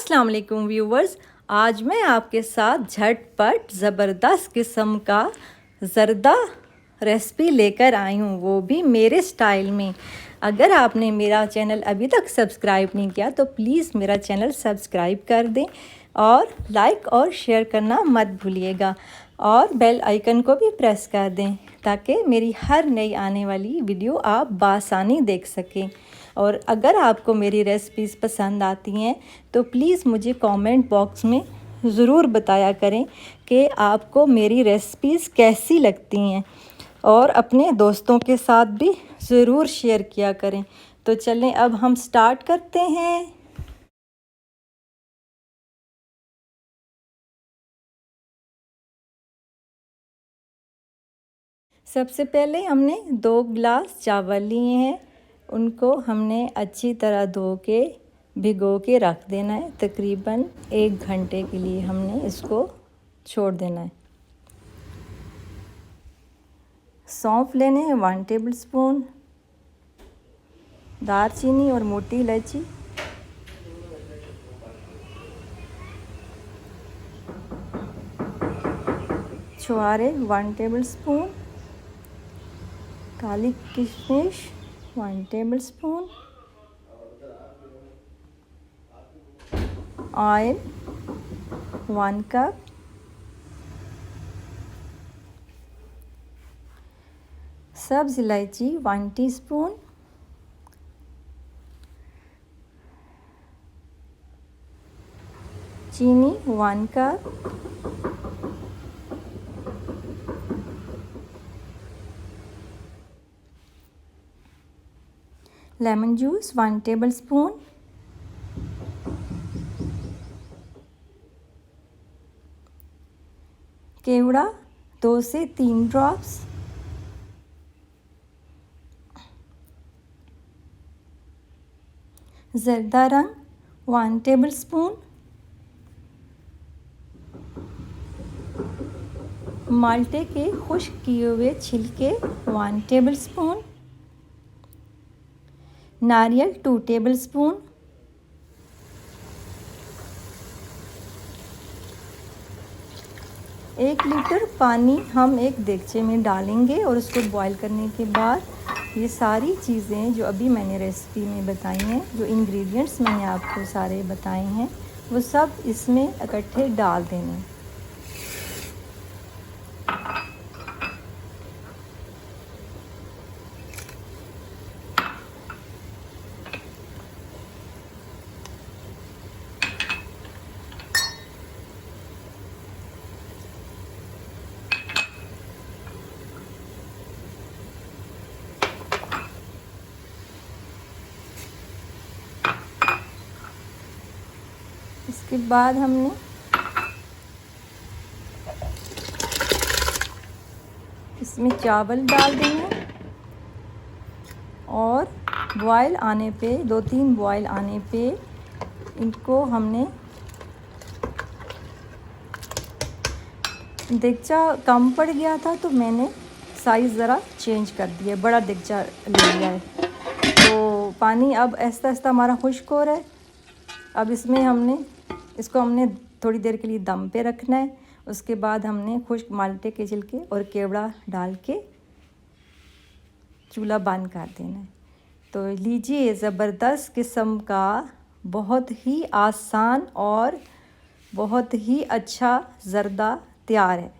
अस्सलाम वालेकुम व्यूवर्स। आज मैं आपके साथ झटपट ज़बरदस्त किस्म का ज़रदा रेसिपी लेकर आई हूँ, वो भी मेरे स्टाइल में। अगर आपने मेरा चैनल अभी तक सब्सक्राइब नहीं किया तो प्लीज़ मेरा चैनल सब्सक्राइब कर दें और लाइक और शेयर करना मत भूलिएगा और बेल आइकन को भी प्रेस कर दें ताकि मेरी हर नई आने वाली वीडियो आप बासानी देख सकें। और अगर आपको मेरी रेसिपीज़ पसंद आती हैं तो प्लीज़ मुझे कमेंट बॉक्स में ज़रूर बताया करें कि आपको मेरी रेसिपीज़ कैसी लगती हैं और अपने दोस्तों के साथ भी ज़रूर शेयर किया करें। तो चलें अब हम स्टार्ट करते हैं। सबसे पहले हमने 2 गिलास चावल लिए हैं, उनको हमने अच्छी तरह धो के भिगो के रख देना है। तकरीबन 1 घंटे के लिए हमने इसको छोड़ देना है। सौंफ लेने हैं 1 टेबलस्पून, दालचीनी और मोटी इलायची, छुहारे 1 टेबलस्पून, काली किशमिश 1 टेबलस्पून, ऑयल 1 कप, सब्ज़ इलायची 1 टीस्पून, चीनी 1 कप, लेमन जूस 1 टेबलस्पून, केवड़ा 2 से 3 ड्रॉप्स, ज़रदा रंग 1 टेबलस्पून, माल्टे के खुश्क किए हुए छिलके 1 टेबलस्पून, नारियल 2 टेबलस्पून, एक लीटर पानी हम एक देगचे में डालेंगे और उसको बॉईल करने के बाद ये सारी चीज़ें जो अभी मैंने रेसिपी में बताई हैं, जो इंग्रेडिएंट्स मैंने आपको सारे बताए हैं, वो सब इसमें इकट्ठे डाल देने। इसके बाद हमने इसमें चावल डाल देंगे और बॉयल आने पे 2-3 बॉयल आने पे इनको हमने, देगचा कम पड़ गया था तो मैंने साइज़ ज़रा चेंज कर दिया, बड़ा देगचा ले लिया है। तो पानी अब आहिस्ता आहिस्ता हमारा खुश्क हो रहा है। अब इसमें इसको हमने थोड़ी देर के लिए दम पे रखना है। उसके बाद हमने खुश्क माल्टे के छिलके और केवड़ा डाल के चूल्हा बंद कर देना है। तो लीजिए, ज़बरदस्त किस्म का बहुत ही आसान और बहुत ही अच्छा ज़रदा तैयार है।